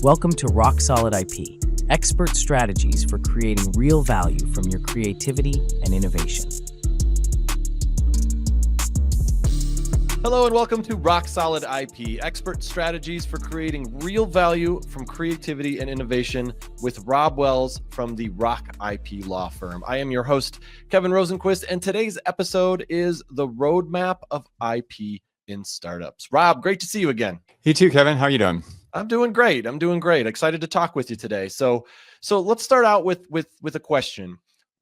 Welcome to Rock Solid IP, expert strategies for creating real value from your creativity and innovation. Hello and welcome to Rock Solid IP, expert strategies for creating real value from creativity and innovation with Rob Wells from the Rock IP law firm. I am your host, Kevin Rosenquist, and today's episode is the roadmap of IP in startups. Rob, great to see you again. You too, Kevin. How are you doing? I'm doing great. Excited to talk with you today. So let's start out with a question.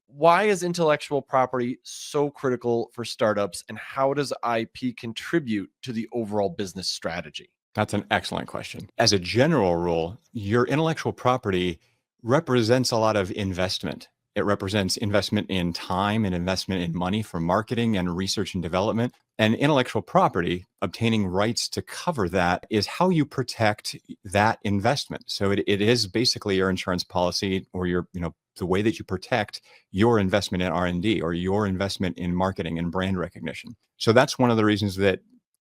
Why is intellectual property so critical for startups, and how does IP contribute to the overall business strategy? That's an excellent question. As a general rule, your intellectual property represents a lot of investment. It represents investment in time and investment in money for marketing and research and development. And intellectual property, obtaining rights to cover that, is how you protect that investment. So it is basically your insurance policy, or the way that you protect your investment in R&D or your investment in marketing and brand recognition. So that's one of the reasons that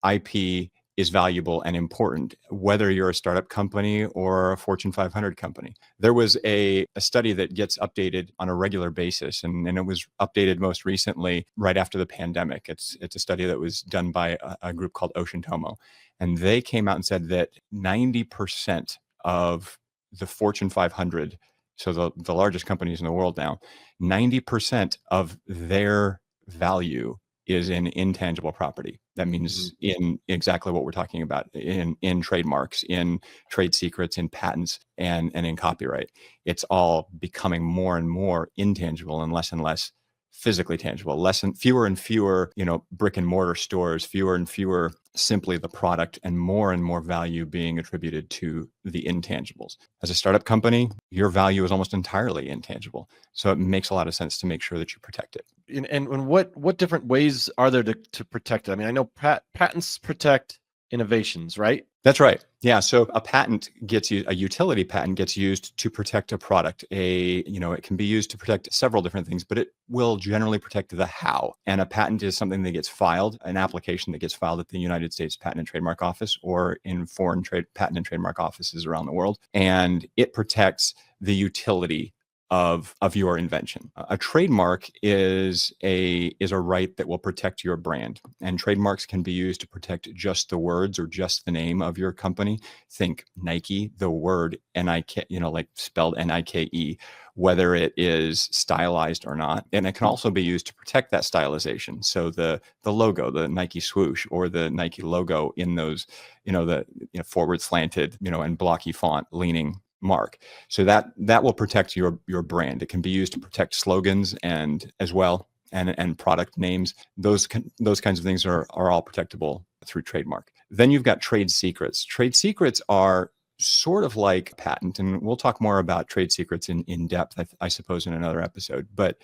IP is valuable and important, whether you're a startup company or a Fortune 500 company. There was a study that gets updated on a regular basis, and it was updated most recently right after the pandemic. It's a study that was done by a group called Ocean Tomo, and they came out and said that 90% of the Fortune 500, so the largest companies in the world now, 90% of their value is in intangible property. That means in exactly what we're talking about, in trademarks, in trade secrets, in patents, and in copyright. It's all becoming more and more intangible and less physically tangible, fewer and fewer, brick and mortar stores, fewer and fewer simply the product, and more value being attributed to the intangibles. As a startup company, your value is almost entirely intangible. So it makes a lot of sense to make sure that you protect it. And what different ways are there to protect it? I mean, I know patents protect innovations, right? That's right. Yeah. So a utility patent gets used to protect a product. It can be used to protect several different things, but it will generally protect the how. And a patent is something that gets filed, an application that gets filed at the United States Patent and Trademark Office or in foreign patent and trademark offices around the world. And it protects the utility of your invention. A trademark is a right that will protect your brand, and trademarks can be used to protect just the words or just the name of your company. Think Nike, the word Nike, like spelled Nike, whether it is stylized or not. And it can also be used to protect that stylization. So the logo, the Nike swoosh, or the Nike logo in those, the forward slanted, and blocky font leaning mark. So that will protect your brand. It can be used to protect slogans and as well, and product names. Those kinds of things are all protectable through trademark. Then you've got trade secrets. Trade secrets are sort of like patent, and we'll talk more about trade secrets in depth, I suppose, in another episode. But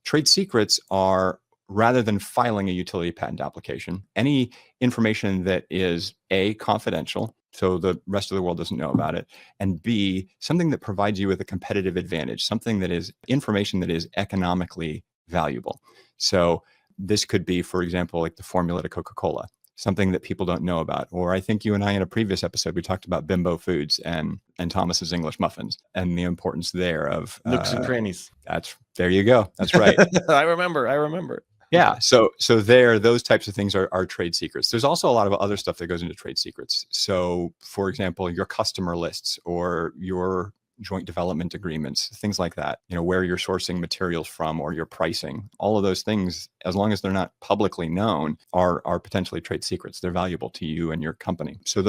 trade secrets are, rather than filing a utility patent application, any information that is A, confidential, so the rest of the world doesn't know about it, and B, something that provides you with a competitive advantage, something that is information that is economically valuable. So this could be, for example, like the formula to Coca-Cola, something that people don't know about. Or I think you and I, in a previous episode, we talked about Bimbo Foods and Thomas's English Muffins and the importance there of nooks and crannies. There you go. That's right. I remember. Yeah. So those types of things are trade secrets. There's also a lot of other stuff that goes into trade secrets. So for example, your customer lists or your joint development agreements, things like that, where you're sourcing materials from or your pricing, all of those things, as long as they're not publicly known, are potentially trade secrets. They're valuable to you and your company. So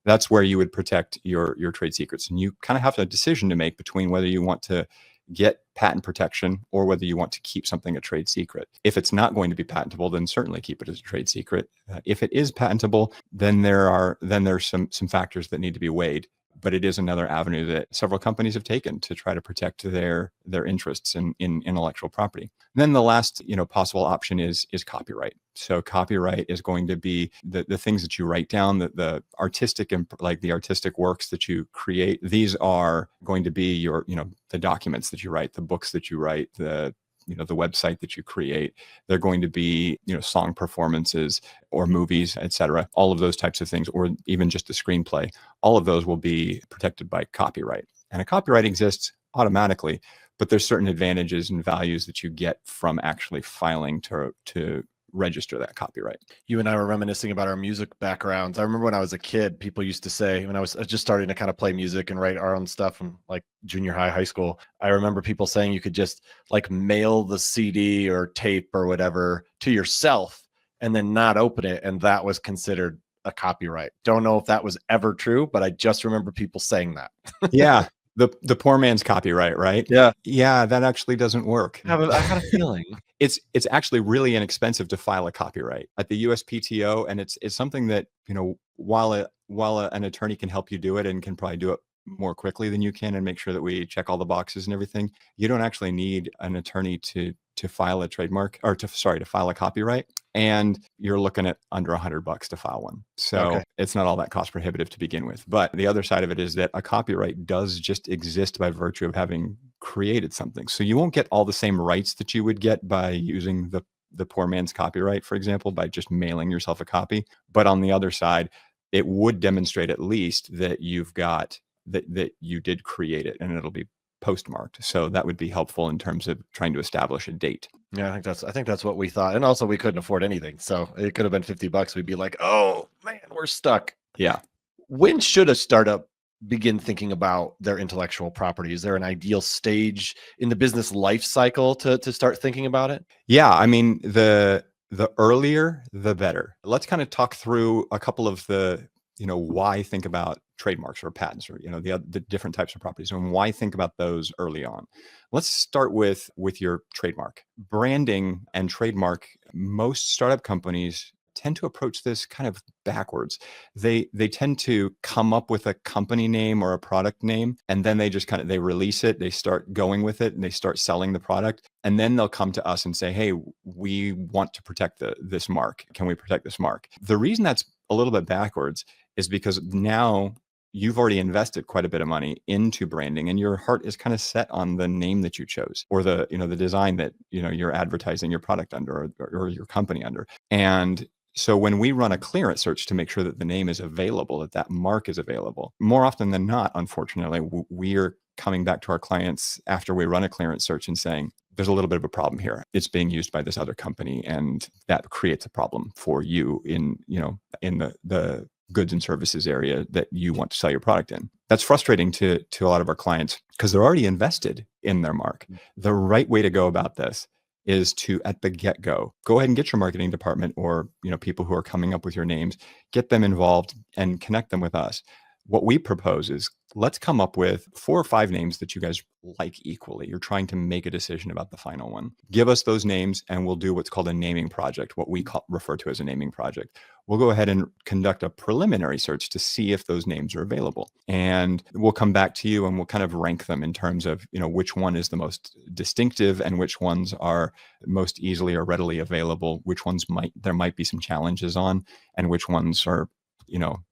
that's where you would protect your trade secrets. And you kind of have a decision to make between whether you want to get patent protection or whether you want to keep something a trade secret. If it's not going to be patentable, then certainly keep it as a trade secret. If it is patentable, then there's some factors that need to be weighed. But it is another avenue that several companies have taken to try to protect their interests in intellectual property. And then the last, possible option is copyright. So copyright is going to be the things that you write down, the artistic and the artistic works that you create. These are going to be your, the documents that you write, the books that you write, the the website that you create. They're going to be, song performances or movies, etc. All of those types of things, or even just the screenplay. All of those will be protected by copyright. And a copyright exists automatically, but there's certain advantages and values that you get from actually filing to register that copyright. You and I were reminiscing about our music backgrounds. I remember when I was a kid, people used to say, when I was just starting to kind of play music and write our own stuff from like junior high, high school, I remember people saying you could just like mail the CD or tape or whatever to yourself and then not open it. And that was considered a copyright. Don't know if that was ever true, but I just remember people saying that. Yeah. The poor man's copyright, right? Yeah. Yeah, that actually doesn't work. I had a feeling. It's actually really inexpensive to file a copyright at the USPTO, and it's something that, while an attorney can help you do it and can probably do it more quickly than you can and make sure that we check all the boxes and everything, you don't actually need an attorney to file a trademark or to file a copyright. And you're looking at under $100 to file one. So It's not all that cost prohibitive to begin with. But the other side of it is that a copyright does just exist by virtue of having created something. So you won't get all the same rights that you would get by using the poor man's copyright, for example, by just mailing yourself a copy. But on the other side, it would demonstrate at least that you've got that you did create it, and it'll be postmarked. So that would be helpful in terms of trying to establish a date. Yeah, I think that's what we thought. And also we couldn't afford anything. So it could have been $50. We'd be like, oh man, we're stuck. Yeah. When should a startup begin thinking about their intellectual property? Is there an ideal stage in the business life cycle to start thinking about it? Yeah. I mean, the earlier, the better. Let's kind of talk through a couple of the, why think about trademarks or patents or, the different types of properties and why think about those early on. Let's start with your trademark. Branding and trademark, most startup companies tend to approach this kind of backwards. They tend to come up with a company name or a product name, and then they just they release it, they start going with it, and they start selling the product. And then they'll come to us and say, hey, we want to protect this mark. Can we protect this mark? The reason that's a little bit backwards is because now you've already invested quite a bit of money into branding, and your heart is kind of set on the name that you chose, or the design that you're advertising your product under, or your company under. And so when we run a clearance search to make sure that the name is available, that mark is available, more often than not, unfortunately, we're coming back to our clients after we run a clearance search and saying, there's a little bit of a problem here. It's being used by this other company, and that creates a problem for you in the goods and services area that you want to sell your product in. That's frustrating to a lot of our clients because they're already invested in their mark. The right way to go about this is to, at the get-go, go ahead and get your marketing department or people who are coming up with your names, get them involved and connect them with us. What we propose is let's come up with 4 or 5 names that you guys like equally. You're trying to make a decision about the final one. Give us those names and we'll do what's called a naming project, what we refer to as a naming project. We'll go ahead and conduct a preliminary search to see if those names are available. And we'll come back to you and we'll kind of rank them in terms of, which one is the most distinctive and which ones are most easily or readily available, which ones there might be some challenges on, and which ones are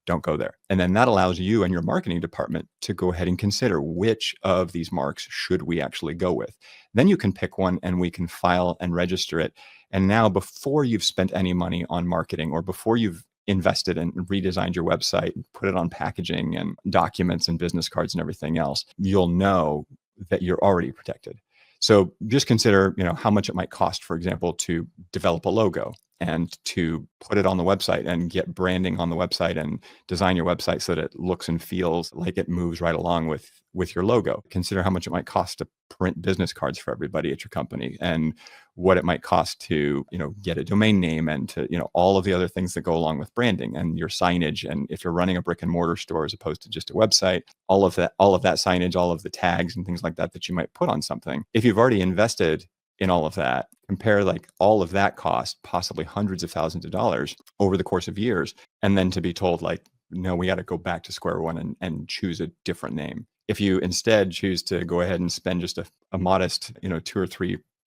don't go there. And then that allows you and your marketing department to go ahead and consider which of these marks should we actually go with. Then you can pick one and we can file and register it. And now, before you've spent any money on marketing or before you've invested and redesigned your website, put it on packaging and documents and business cards and everything else, you'll know that you're already protected. So just consider, how much it might cost, for example, to develop a logo and to put it on the website and get branding on the website and design your website so that it looks and feels like it moves right along with your logo. Consider how much it might cost to print business cards for everybody at your company, and what it might cost to, get a domain name, and to, all of the other things that go along with branding and your signage. And if you're running a brick and mortar store as opposed to just a website, all of that signage, all of the tags and things like that you might put on something. If you've already invested in all of that, compare all of that cost, possibly hundreds of thousands of dollars over the course of years, and then to be told no, we got to go back to square one and choose a different name. If you instead choose to go ahead and spend just a modest, $2,000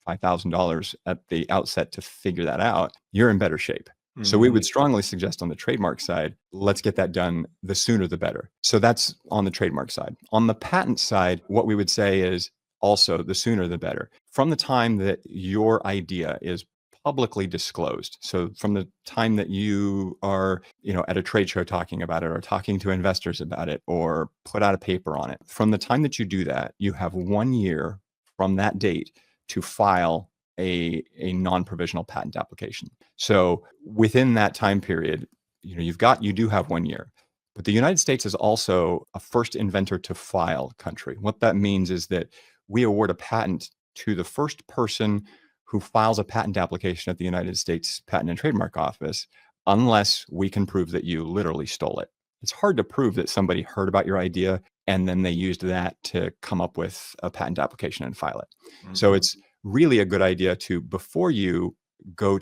or $5,000 at the outset to figure that out, you're in better shape. Mm-hmm. So we would strongly suggest on the trademark side, let's get that done, the sooner the better. So that's on the trademark side. On the patent side, what we would say is, also the sooner the better. From the time that your idea is publicly disclosed, so from the time that you are, at a trade show talking about it or talking to investors about it or put out a paper on it, from the time that you do that, you have 1 year from that date to file a non-provisional patent application. So within that time period, you do have 1 year. But the United States is also a first inventor to file country. What that means is that we award a patent to the first person who files a patent application at the United States Patent and Trademark Office, unless we can prove that you literally stole it. It's hard to prove that somebody heard about your idea and then they used that to come up with a patent application and file it. Mhm. So it's really a good idea to, before you go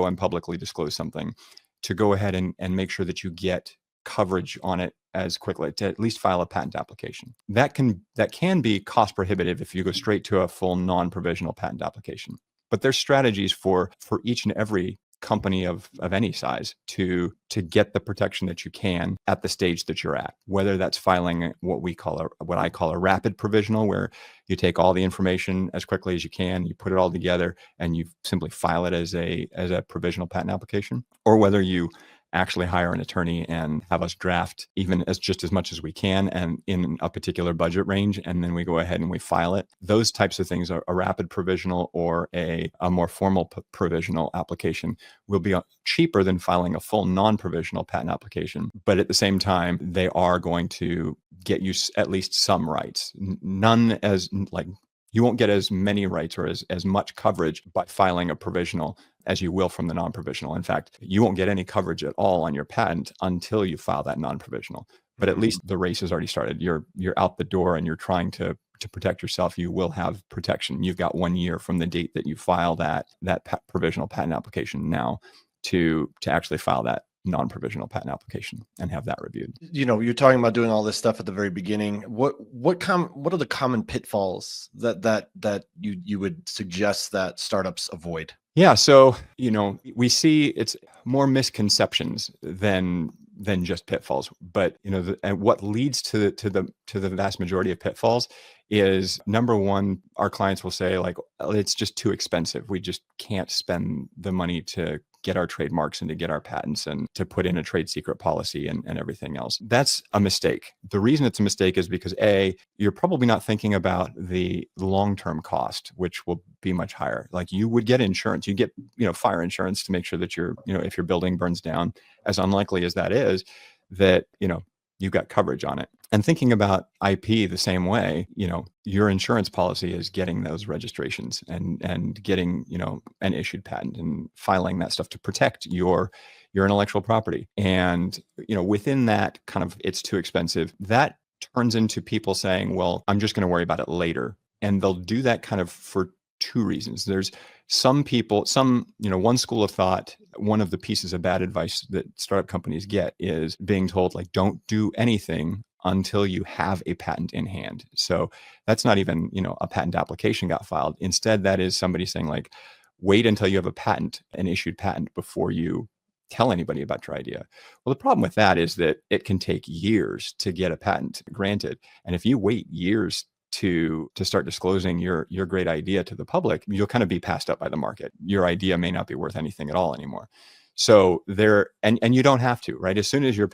and publicly disclose something, to go ahead and make sure that you get coverage on it as quickly, to at least file a patent application. That can be cost prohibitive if you go straight to a full non-provisional patent application. But there's strategies for each and every company of any size to get the protection that you can at the stage that you're at, whether that's filing what I call a rapid provisional, where you take all the information as quickly as you can, you put it all together, and you simply file it as a provisional patent application, or whether you actually hire an attorney and have us draft just as much as we can and in a particular budget range, and then we go ahead and we file it. Those types of things, a rapid provisional or a more formal provisional application, will be cheaper than filing a full non-provisional patent application. But at the same time, they are going to get you at least some rights. None as you won't get as many rights or as much coverage by filing a provisional as you will from the non-provisional. In fact, you won't get any coverage at all on your patent until you file that non-provisional. But at least the race has already started. You're out the door and you're trying to protect yourself. You will have protection. You've got 1 year from the date that you file that provisional patent application now to actually file that non-provisional patent application and have that reviewed. You're talking about doing all this stuff at the very beginning. What are the common pitfalls that you would suggest that startups avoid? Yeah, so we see it's more misconceptions than just pitfalls. But and what leads to the vast majority of pitfalls is, number one, our clients will say, like, it's just too expensive. We just can't spend the money to get our trademarks and to get our patents and to put in a trade secret policy and everything else. That's a mistake. The reason it's a mistake is because A, you're probably not thinking about the long-term cost, which will be much higher. Like, you would get insurance, you get, fire insurance to make sure that if your building burns down, as unlikely as that is, that, you've got coverage on it. And thinking about IP the same way, your insurance policy is getting those registrations and getting, an issued patent and filing that stuff to protect your intellectual property. And, within that kind of, it's too expensive, that turns into people saying, well, I'm just going to worry about it later. And they'll do that kind of for two reasons. There's some people, one school of thought, one of the pieces of bad advice that startup companies get is being told, like, don't do anything until you have a patent in hand. So that's not even, a patent application got filed. Instead, that is somebody saying, like, wait until you have a patent, an issued patent, before you tell anybody about your idea. Well, the problem with that is that it can take years to get a patent granted. And if you wait years to start disclosing your great idea to the public, you'll kind of be passed up by the market. Your idea may not be worth anything at all anymore. So and you don't have to, right? As soon as you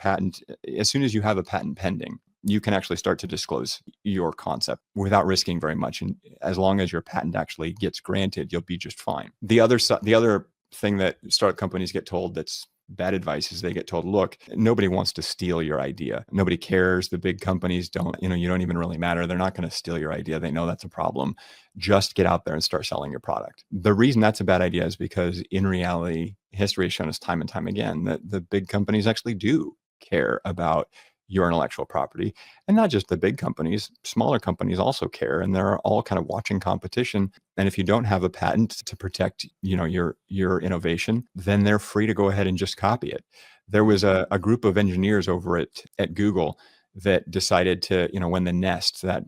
have a patent pending, you can actually start to disclose your concept without risking very much. And as long as your patent actually gets granted, you'll be just fine. The other thing that startup companies get told that's bad advice is they get told, look, nobody wants to steal your idea. Nobody cares. The big companies don't, you don't even really matter. They're not going to steal your idea. They know that's a problem. Just get out there and start selling your product. The reason that's a bad idea is because in reality, history has shown us time and time again that the big companies actually do care about your intellectual property. And not just the big companies, smaller companies also care, and they're all kind of watching competition. And if you don't have a patent to protect, your innovation, then they're free to go ahead and just copy it. There was a group of engineers over at Google that decided to, when the Nest, that,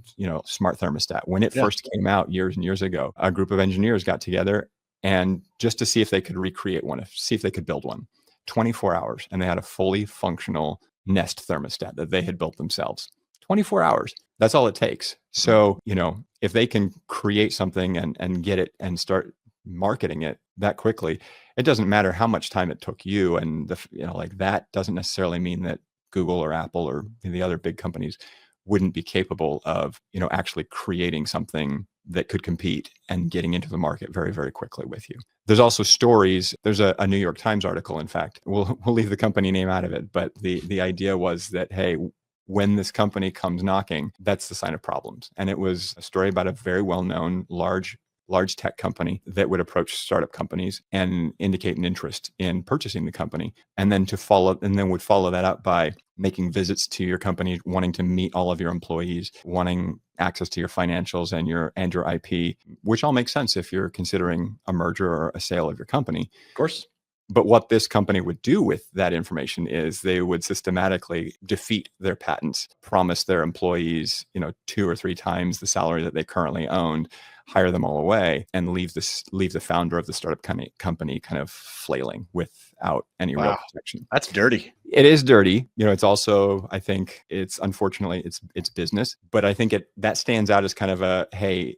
smart thermostat, when it first came out years and years ago, a group of engineers got together and just to see if they could recreate one, see if they could build one. 24 hours, and they had a fully functional Nest thermostat that they had built themselves. 24 hours. That's all it takes. So, if they can create something and get it and start marketing it that quickly, it doesn't matter how much time it took you. And that doesn't necessarily mean that Google or Apple or the other big companies wouldn't be capable of, actually creating something that could compete and getting into the market very, very quickly with you. There's also stories. There's a New York Times article, in fact. We'll leave the company name out of it, but the idea was that, hey, when this company comes knocking, that's the sign of problems. And it was a story about a very well-known large tech company that would approach startup companies and indicate an interest in purchasing the company, and then would follow that up by making visits to your company, wanting to meet all of your employees, wanting access to your financials and your IP, which all makes sense if you're considering a merger or a sale of your company. Of course. But what this company would do with that information is they would systematically defeat their patents, promise their employees, 2 or 3 times the salary that they currently owned, hire them all away, and leave the founder of the startup company kind of flailing without any real protection. That's dirty. It is dirty. It's also, I think unfortunately it's business, but I think that stands out as kind of a, hey,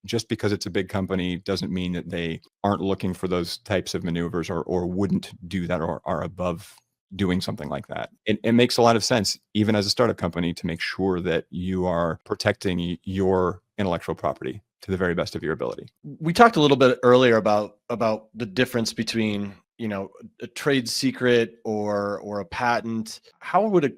just because it's a big company doesn't mean that they aren't looking for those types of maneuvers or wouldn't do that or are above doing something like that. It makes a lot of sense, even as a startup company, to make sure that you are protecting your intellectual property to the very best of your ability. We talked a little bit earlier about the difference between, a trade secret or a patent. How would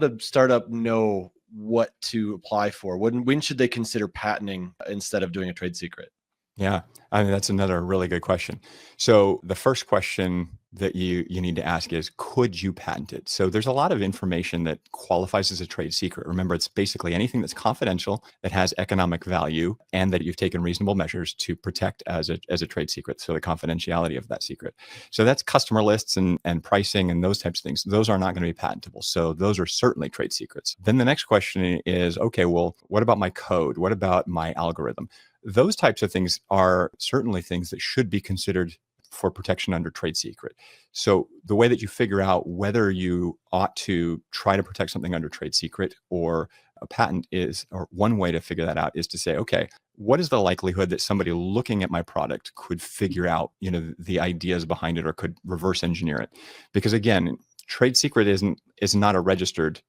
a startup know what to apply for? When should they consider patenting instead of doing a trade secret? Yeah, I mean, that's another really good question. So the first question that you need to ask is, could you patent it? So there's a lot of information that qualifies as a trade secret. Remember, it's basically anything that's confidential, that has economic value, and that you've taken reasonable measures to protect as a trade secret. So the confidentiality of that secret. So that's customer lists and pricing and those types of things. Those are not going to be patentable. So those are certainly trade secrets. Then the next question is, okay, well, what about my code? What about my algorithm? Those types of things are certainly things that should be considered for protection under trade secret. So the way that you figure out whether you ought to try to protect something under trade secret or a patent or one way to figure that out is to say, okay, what is the likelihood that somebody looking at my product could figure out, the ideas behind it or could reverse engineer it? Because again, trade secret is not a registered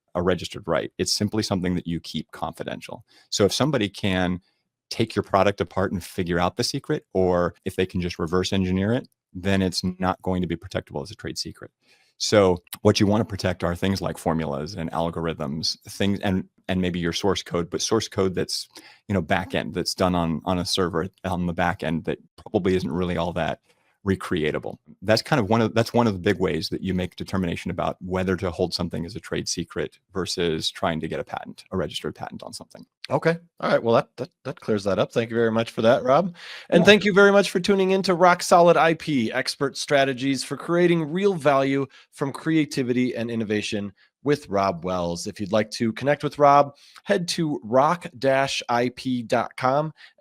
right. It's simply something that you keep confidential. So if somebody can take your product apart and figure out the secret, or if they can just reverse engineer it, then it's not going to be protectable as a trade secret. So what you want to protect are things like formulas and algorithms, things, and maybe your source code, but source code that's, back end, that's done on a server on the back end that probably isn't really all that recreatable. That's kind of one of the big ways that you make a determination about whether to hold something as a trade secret versus trying to get a registered patent on something. Okay. All right. Well, that clears that up. Thank you very much for that, Rob. And thank you very much for tuning in to Rock Solid IP, expert strategies for creating real value from creativity and innovation with Rob Wells. If you'd like to connect with Rob, head to rock-ip.com,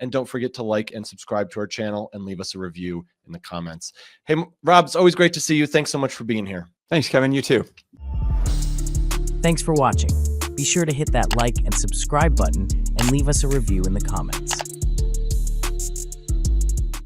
and don't forget to like and subscribe to our channel and leave us a review in the comments. Hey, Rob, it's always great to see you. Thanks so much for being here. Thanks, Kevin. You too. Thanks for watching. Be sure to hit that like and subscribe button and leave us a review in the comments.